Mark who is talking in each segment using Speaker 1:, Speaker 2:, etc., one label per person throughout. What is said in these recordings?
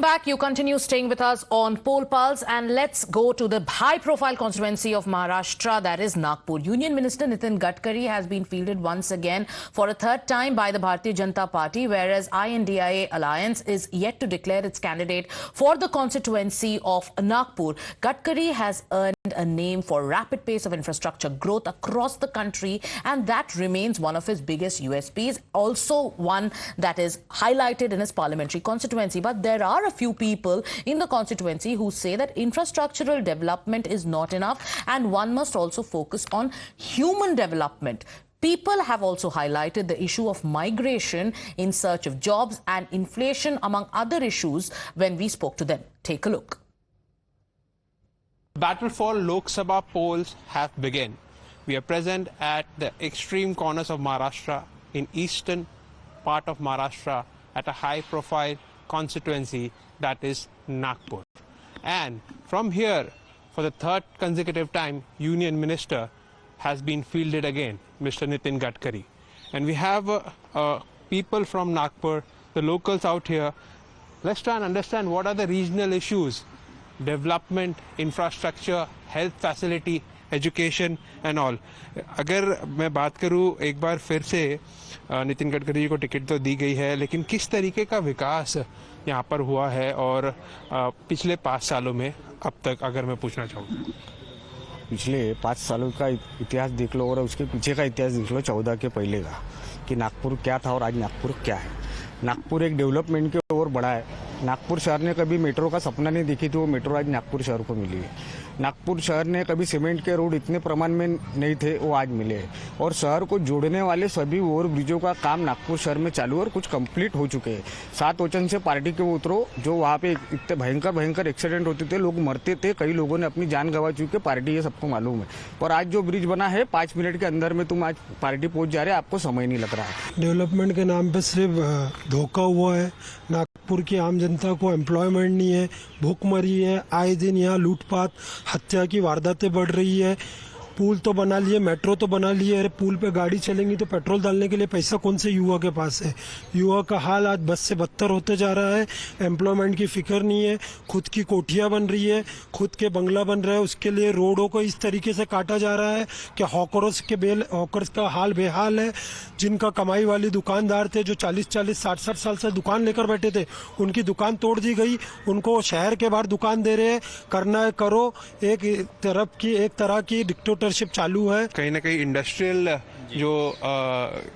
Speaker 1: back. You continue staying with us on Poll Pulse, and let's go to the high-profile constituency of Maharashtra, that is Nagpur. Union Minister Nitin Gadkari has been fielded once again for a third time by the Bharatiya Janata Party, whereas INDIA Alliance is yet to declare its candidate for the constituency of Nagpur. Gadkari has earned a name for rapid pace of infrastructure growth across the country, and that remains one of his biggest USPs, also one that is highlighted in his parliamentary constituency. But there are a few people in the constituency who say that infrastructural development is not enough and one must also focus on human development. People have also highlighted the issue of migration in search of jobs and inflation, among other issues, when we spoke to them. Take a look.
Speaker 2: Battle for Lok Sabha polls have begun. We are present at the extreme corners of Maharashtra, in eastern part of Maharashtra, at a high-profile constituency, that is Nagpur. And from here, for the third consecutive time, Union Minister has been fielded again, Mr. Nitin Gadkari. And we have people from Nagpur, the locals out here. Let's try and understand what are the regional issues: development, infrastructure, health facility, education and all. अगर मैं बात करूं, एक बार फिर से नितिन गडकरी जी को ticket तो दी गई है, लेकिन किस तरीके का विकास यहाँ पर हुआ है और पिछले 5 सालों में अब तक, अगर मैं पूछना चाहूँ?
Speaker 3: पिछले 5 सालों का इतिहास देख लो और उसके पीछे का इतिहास देख लो 14 के पहले का, कि नागपुर क्या था और आज नागपुर क्या है. नागपुर एक डेवलपमेंट की ओर बढ़ा है. नागपुर शहर ने कभी मेट्रो का सपना नहीं देखी थी, वो मेट्रो आज नागपुर शहर को मिली है. नागपुर शहर ने कभी सीमेंट के रोड इतने प्रमाण में नहीं थे, वो आज मिले हैं. और शहर को जोड़ने वाले सभी ओवर ब्रिजों का काम नागपुर शहर में चालू और कुछ कंप्लीट हो चुके हैं. 7 वचन से पार्टी के उतरो, जो वहाँ पे इतने भयंकर एक्सीडेंट होते थे, लोग मरते थे, कई लोगों ने अपनी जान गंवा चुकी है. पार्टी ये सबको मालूम है. और आज जो ब्रिज बना है, 5 मिनट के अंदर में तुम आज पार्टी पहुंच जा रहे, आपको समय नहीं लग रहा है.
Speaker 4: डेवलपमेंट के नाम पर सिर्फ धोखा हुआ है. नागपुर की आम जनता को एम्प्लॉयमेंट नहीं है, भूखमरी है, आए दिन यहाँ लूटपाट, हत्या की वारदातें बढ़ रही है. पुल तो बना लिए, मेट्रो तो बना लिए, अरे पुल पे गाड़ी चलेंगी तो पेट्रोल डालने के लिए पैसा कौन से युवा के पास है? युवा का हाल आज बस से बदतर होते जा रहा है. एम्प्लॉयमेंट की फिक्र नहीं है. खुद की कोठियाँ बन रही है, खुद के बंगला बन रहा है, उसके लिए रोडों को इस तरीके से काटा जा रहा है कि हॉकर्स का हाल बेहाल है. जिनका कमाई वाली दुकानदार थे, जो 40-40, 60-60 साल से दुकान लेकर बैठे थे, उनकी दुकान तोड़ दी गई. उनको शहर के बाहर दुकान दे रहे हैं. करना है करो. एक तरह की डिक्टेटरशिप चालू है.
Speaker 2: कहीं ना कहीं इंडस्ट्रियल जो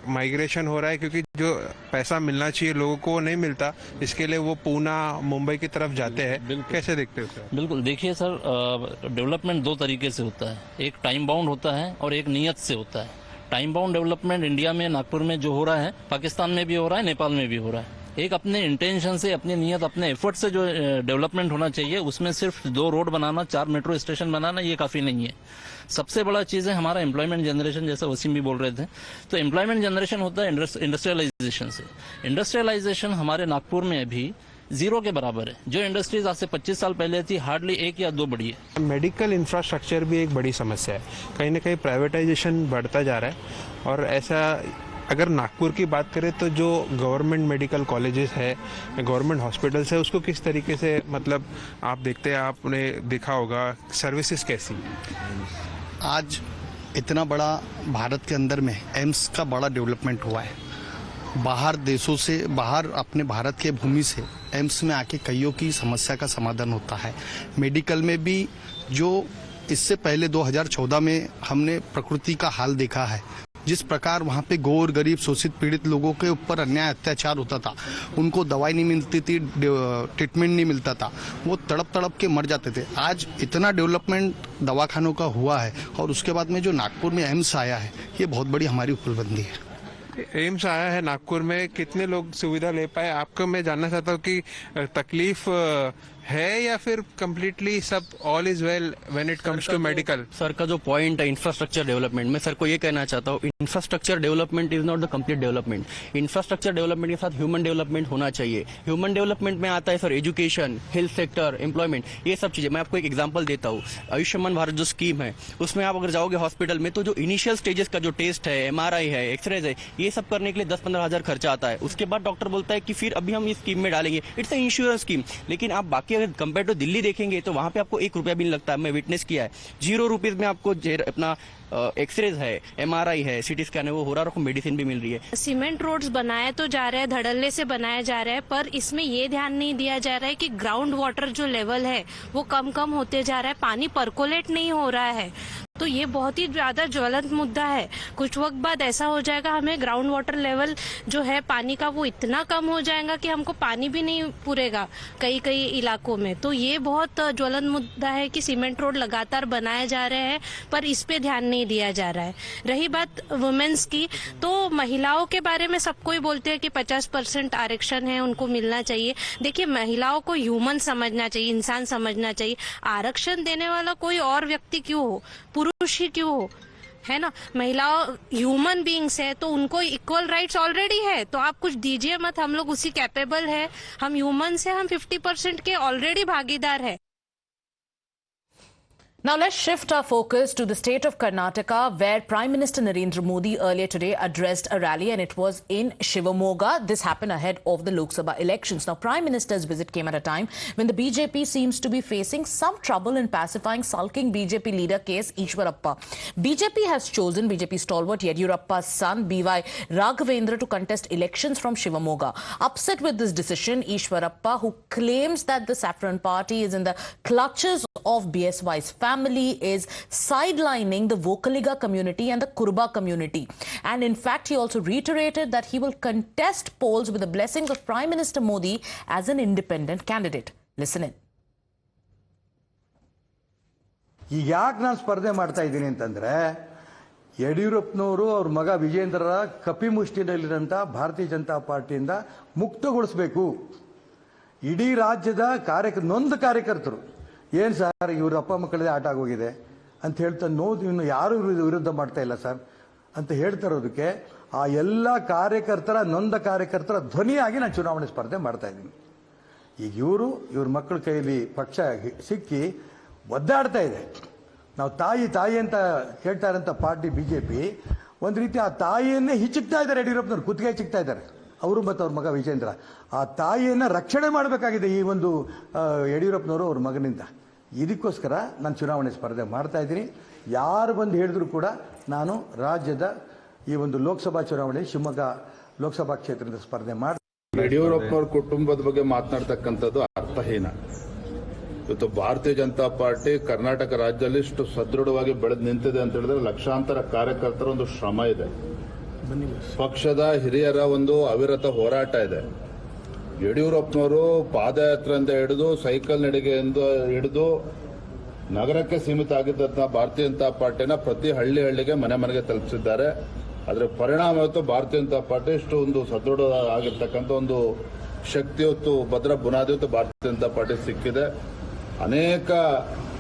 Speaker 2: माइग्रेशन हो रहा है, क्योंकि जो पैसा मिलना चाहिए लोगों को नहीं मिलता, इसके लिए वो पूना, मुंबई की तरफ जाते हैं. कैसे देखते हो सर?
Speaker 5: बिल्कुल, देखिए सर, डेवलपमेंट 2 तरीके से होता है. एक टाइम बाउंड होता है और एक नियत से होता है. टाइम बाउंड डेवलपमेंट इंडिया में, नागपुर में जो हो रहा है, पाकिस्तान में भी हो रहा है, नेपाल में भी हो रहा है. एक अपने इंटेंशन से, अपनी नियत, अपने एफर्ट से जो डेवलपमेंट होना चाहिए, उसमें सिर्फ 2 रोड बनाना, 4 मेट्रो स्टेशन बनाना, ये काफी नहीं है. सबसे बड़ा चीज है हमारा एम्प्लॉयमेंट जनरेशन, जैसे वसीम भी बोल रहे थे. तो एम्प्लॉयमेंट जनरेशन होता है इंडस्ट्रियलाइजेशन से. इंडस्ट्रियलाइजेशन हमारे नागपुर में अभी 0 के बराबर है. जो इंडस्ट्रीज आज से 25 साल पहले थी, हार्डली 1 या 2 बढ़ी है.
Speaker 2: मेडिकल इंफ्रास्ट्रक्चर भी एक बड़ी समस्या है. कहीं ना कहीं प्राइवेटाइजेशन बढ़ता जा रहा है. और ऐसा अगर नागपुर की बात करें तो जो गवर्नमेंट मेडिकल कॉलेजेस है, गवर्नमेंट हॉस्पिटल्स है, उसको किस तरीके से, मतलब आप देखते हैं, आपने देखा होगा, सर्विसेज कैसी?
Speaker 6: आज इतना बड़ा भारत के अंदर में एम्स का बड़ा डेवलपमेंट हुआ है. बाहर देशों से, बाहर अपने भारत के भूमि से एम्स में आके कईयों की समस्या का समाधान होता है. मेडिकल में भी जो इससे पहले 2014 में हमने प्रकृति का हाल देखा है, जिस प्रकार वहाँ पे गौर, गरीब, शोषित, पीड़ित लोगों के ऊपर अन्याय अत्याचार होता था, उनको दवाई नहीं मिलती थी, ट्रीटमेंट नहीं मिलता था, वो तड़प के मर जाते थे. आज इतना डेवलपमेंट दवाखानों का हुआ है और उसके बाद में जो नागपुर में एम्स आया है, ये बहुत बड़ी हमारी उपलब्धि है.
Speaker 2: एम्स आया है नागपुर में, कितने लोग सुविधा ले पाए? आपको मैं जानना चाहता हूँ कि तकलीफ है या फिर completely सब all is well when it comes to medical?
Speaker 7: Sir का जो पॉइंट है इंफ्रास्ट्रक्चर डेवलपमेंट, मैं सर को ये कहना चाहता हूँ, infrastructure development is not the complete development. Infrastructure development के साथ ह्यूमन डेवलपमेंट होना चाहिए। ह्यूमन डेवलपमेंट में आता है sir education, health sector, employment, ये सब चीजें। मैं आपको एक एग्जांपल देता हूँ, आयुष्मान भारत जो स्कीम है उसमें आप अगर जाओगे हॉस्पिटल में तो जो इनिशियल स्टेजेस का जो टेस्ट है, MRI है, एक्सरेज है, ये सब करने के लिए 10-15 हजार खर्चा आता है। उसके बाद डॉक्टर बोलता है कि फिर अभी हम इस स्कीम में डालेंगे, इट्स अ इंश्योरेंस स्कीम। लेकिन आप बाकी अगर कंपेयर टू दिल्ली देखेंगे तो वहां पे आपको 1 रुपया भी नहीं लगता। मैं विटनेस किया है, 0 रुपीज में आपको अपना एक्सरेज है, MRI है, CT स्कैन है, वो हो रहा है, आपको मेडिसिन भी मिल रही है।
Speaker 8: सीमेंट रोड्स बनाए तो जा रहे हैं, धड़ल्ले से बनाया जा रहा है, पर इसमें ये ध्यान नहीं दिया जा रहा है कि ग्राउंड वाटर जो लेवल है वो कम कम होते जा रहा है, पानी परकोलेट नहीं हो रहा है। तो ये बहुत ही ज्यादा ज्वलंत मुद्दा है। कुछ वक्त बाद ऐसा हो जाएगा, हमें ग्राउंड वाटर लेवल जो है पानी का वो इतना कम हो जाएगा कि हमको पानी भी नहीं पूरेगा कई कई इलाकों में। तो ये बहुत ज्वलंत मुद्दा है कि सीमेंट रोड लगातार बनाए जा रहे हैं पर इस पे ध्यान नहीं दिया जा रहा है। रही बात वुमेन्स की, तो महिलाओं के बारे में सब कोई बोलते हैं कि 50% आरक्षण है, उनको मिलना चाहिए। देखिए, महिलाओं को ह्यूमन समझना चाहिए, इंसान समझना चाहिए। आरक्षण देने वाला कोई और व्यक्ति क्यों हो, पुरुष ही क्यों हो, है ना। महिलाओं ह्यूमन बीइंग्स है तो उनको इक्वल राइट्स ऑलरेडी है, तो आप कुछ दीजिए मत। हम लोग उसी कैपेबल है, हम ह्यूमन से हम 50% के ऑलरेडी भागीदार है।
Speaker 1: Now let's shift our focus to the state of Karnataka, where Prime Minister Narendra Modi earlier today addressed a rally, and it was in Shivamogga. This happened ahead of the Lok Sabha elections. Now, Prime Minister's visit came at a time when the BJP seems to be facing some trouble in pacifying sulking BJP leader K.S. Ishwarappa. BJP has chosen BJP stalwart Yediyurappa's son B.Y. Raghavendra to contest elections from Shivamogga. Upset with this decision, Ishwarappa, who claims that the Saffron Party is in the clutches of BSY's family, is sidelining the Vocaliga community and the Kurba community. And in fact, he also reiterated that he will contest polls with the blessings of Prime Minister Modi as an independent candidate. Listen in.
Speaker 9: ಈಗ ಯಾಕೆ ನಾನು ಸ್ಪರ್ಧೆ ಮಾಡ್ತಾ ಇದ್ದೀನಿ ಅಂತಂದ್ರೆ, ಯಡಿಯೂರಪ್ಪನವರು ಅವ್ರ ಮಗ ವಿಜೇಂದ್ರರ ಕಪಿಮುಷ್ಟಿನಲ್ಲಿರೋಂಥ ಭಾರತೀಯ ಜನತಾ ಪಾರ್ಟಿಯಿಂದ ಮುಕ್ತಗೊಳಿಸಬೇಕು. ಇಡೀ ರಾಜ್ಯದ ನೊಂದ ಕಾರ್ಯಕರ್ತರು ಏನು ಸರ್ ಇವ್ರ ಅಪ್ಪ ಮಕ್ಕಳದೇ ಆಟ ಆಗೋಗಿದೆ ಅಂತ ಹೇಳ್ತಾ ಇನ್ನು ಯಾರು ವಿರುದ್ಧ ಮಾಡ್ತಾ ಇಲ್ಲ ಸರ್ ಅಂತ ಹೇಳ್ತಾ ಇರೋದಕ್ಕೆ ಆ ಎಲ್ಲ ನೊಂದ ಕಾರ್ಯಕರ್ತರ ಧ್ವನಿಯಾಗಿ ನಾನು ಚುನಾವಣೆ ಸ್ಪರ್ಧೆ ಮಾಡ್ತಾ ಇದ್ದೀನಿ. ಈಗ ಇವ್ರ ಮಕ್ಕಳ ಕೈಯಲ್ಲಿ ಪಕ್ಷ ಸಿಕ್ಕಿ ಒದ್ದಾಡ್ತಾ ಇದೆ. ನಾವು ತಾಯಿ ಅಂತ ಹೇಳ್ತಾ ಇರೋಂಥ ಪಾರ್ಟಿ BJP ಒಂದು ರೀತಿ ಆ ತಾಯಿಯನ್ನೇ ಹಿಚ್ಚುತ್ತಾ ಇದ್ದಾರೆ. ಯಡಿಯೂರಪ್ಪನವ್ರು ಕುತ್ತಿಗೆ ಚಿಕ್ತಾ ಇದ್ದಾರೆ, ಅವರು ಮತ್ತು ಅವ್ರ ಮಗ ವಿಜೇಂದ್ರ. ಆ ತಾಯಿಯನ್ನು ರಕ್ಷಣೆ ಮಾಡಬೇಕಾಗಿದೆ ಈ ಒಂದು ಯಡಿಯೂರಪ್ಪನವರು ಅವ್ರ ಮಗನಿಂದ. ಇದಕ್ಕೋಸ್ಕರ ನಾನು ಚುನಾವಣೆ ಸ್ಪರ್ಧೆ ಮಾಡ್ತಾ ಇದ್ದೀನಿ. ಯಾರು ಬಂದು ಹೇಳಿದ್ರು ಕೂಡ ನಾನು ರಾಜ್ಯದ ಈ ಒಂದು ಲೋಕಸಭಾ ಚುನಾವಣೆ ಶಿವಮೊಗ್ಗ ಲೋಕಸಭಾ ಕ್ಷೇತ್ರದ ಸ್ಪರ್ಧೆ ಮಾಡ್ತೀನಿ.
Speaker 10: ಯಡಿಯೂರಪ್ಪನವ್ರ ಕುಟುಂಬದ ಬಗ್ಗೆ ಮಾತನಾಡ್ತಕ್ಕಂಥದ್ದು ಅರ್ಥಹೀನ. ಇವತ್ತು ಭಾರತೀಯ ಜನತಾ ಪಾರ್ಟಿ ಕರ್ನಾಟಕ ರಾಜ್ಯದಲ್ಲಿ ಇಷ್ಟು ಸದೃಢವಾಗಿ ಬೆಳೆದು ನಿಂತಿದೆ ಅಂತ ಹೇಳಿದ್ರೆ ಲಕ್ಷಾಂತರ ಕಾರ್ಯಕರ್ತರ ಒಂದು ಶ್ರಮ ಇದೆ, ಪಕ್ಷದ ಹಿರಿಯರ ಒಂದು ಅವಿರತ ಹೋರಾಟ ಇದೆ. ಯಡಿಯೂರಪ್ಪನವರು ಪಾದಯಾತ್ರೆಯಿಂದ ಹಿಡಿದು ಸೈಕಲ್ ನಡಿಗೆಯಿಂದ ಹಿಡಿದು ನಗರಕ್ಕೆ ಸೀಮಿತ ಆಗಿದ್ದಂಥ ಭಾರತೀಯ ಜನತಾ ಪಾರ್ಟಿನ ಪ್ರತಿ ಹಳ್ಳಿಗೆ ಮನೆಗೆ ತಲುಪಿಸಿದ್ದಾರೆ. ಅದರ ಪರಿಣಾಮ ಇವತ್ತು ಭಾರತೀಯ ಜನತಾ ಪಾರ್ಟಿ ಇಷ್ಟು ಒಂದು ಸದೃಢ ಆಗಿರ್ತಕ್ಕಂಥ ಒಂದು ಶಕ್ತಿ ಹೊತ್ತು ಭದ್ರ ಬುನಾದಿ ಹೊತ್ತು ಭಾರತೀಯ ಜನತಾ ಪಾರ್ಟಿ ಸಿಕ್ಕಿದೆ. ಅನೇಕ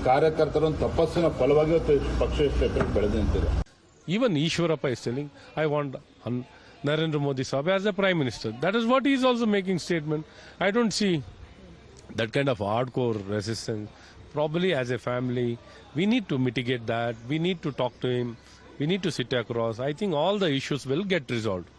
Speaker 10: ಕಾರ್ಯಕರ್ತರ ತಪಸ್ಸಿನ ಫಲವಾಗಿ ಇವತ್ತು ಪಕ್ಷ ಕ್ಷೇತ್ರಕ್ಕೆ ಬೆಳೆದು ನಿಂತಿದೆ.
Speaker 11: Even Ishwarappa is telling, I want Narendra Modi Sahab as a Prime Minister. That is what he is also making statement. I don't see that kind of hardcore resistance. Probably as a family, we need to mitigate that. We need to talk to him. We need to sit across. I think all the issues will get resolved.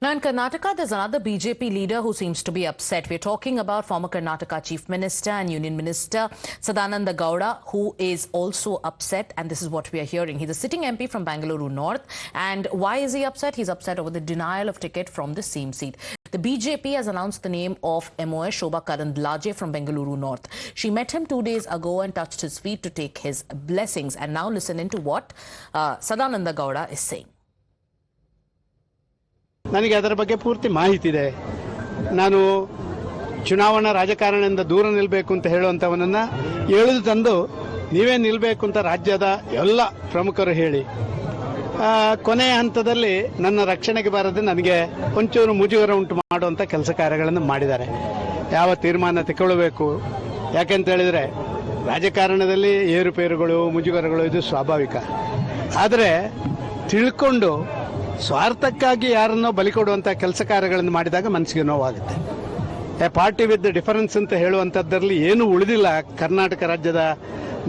Speaker 1: Now in Karnataka, there's another BJP leader who seems to be upset. We're talking about former Karnataka Chief Minister and Union Minister Sadananda Gowda, who is also upset, and this is what we are hearing. He's a sitting MP from Bengaluru North, and why is he upset? He's upset over the denial of ticket from the same seat. The BJP has announced the name of MOS Shobha Karandlaje from Bengaluru North. She met him 2 days ago and touched his feet to take his blessings. And now listen into what Sadananda Gowda is saying.
Speaker 12: ನನಗೆ ಅದರ ಬಗ್ಗೆ ಪೂರ್ತಿ ಮಾಹಿತಿ ಇದೆ. ನಾನು ಚುನಾವಣಾ ರಾಜಕಾರಣದಿಂದ ದೂರ ನಿಲ್ಲಬೇಕು ಅಂತ ಹೇಳುವಂಥವನನ್ನು ಎಳೆದು ತಂದು ನೀವೇ ನಿಲ್ಲಬೇಕು ಅಂತ ರಾಜ್ಯದ ಎಲ್ಲ ಪ್ರಮುಖರು ಹೇಳಿ ಕೊನೆಯ ಹಂತದಲ್ಲಿ ನನ್ನ ರಕ್ಷಣೆಗೆ ಬಾರದೆ ನನಗೆ ಒಂಚೂರು ಮುಜುಗರ ಉಂಟು ಮಾಡುವಂಥ ಕೆಲಸ ಕಾರ್ಯಗಳನ್ನು ಮಾಡಿದ್ದಾರೆ. ಯಾವ ತೀರ್ಮಾನ ತಗೊಳ್ಬೇಕು, ಯಾಕೆಂತ ಹೇಳಿದರೆ ರಾಜಕಾರಣದಲ್ಲಿ ಏರುಪೇರುಗಳು ಮುಜುಗರಗಳು ಇದು ಸ್ವಾಭಾವಿಕ. ಆದರೆ ತಿಳ್ಕೊಂಡು ಸ್ವಾರ್ಥಕ್ಕಾಗಿ ಯಾರನ್ನೋ ಬಲಿ ಕೊಡುವಂಥ ಕೆಲಸ ಕಾರ್ಯಗಳನ್ನು ಮಾಡಿದಾಗ ಮನಸ್ಸಿಗೆ ನೋವಾಗುತ್ತೆ. ಎ ಪಾರ್ಟಿ ವಿತ್ ಡಿಫರೆನ್ಸ್ ಅಂತ ಹೇಳುವಂಥದ್ರಲ್ಲಿ ಏನೂ ಉಳಿದಿಲ್ಲ ಕರ್ನಾಟಕ ರಾಜ್ಯದ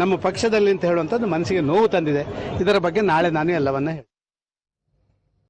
Speaker 12: ನಮ್ಮ ಪಕ್ಷದಲ್ಲಿ ಅಂತ ಹೇಳುವಂಥದ್ದು ಮನಸ್ಸಿಗೆ ನೋವು ತಂದಿದೆ. ಇದರ ಬಗ್ಗೆ ನಾಳೆ ನಾನು ಎಲ್ಲವನ್ನ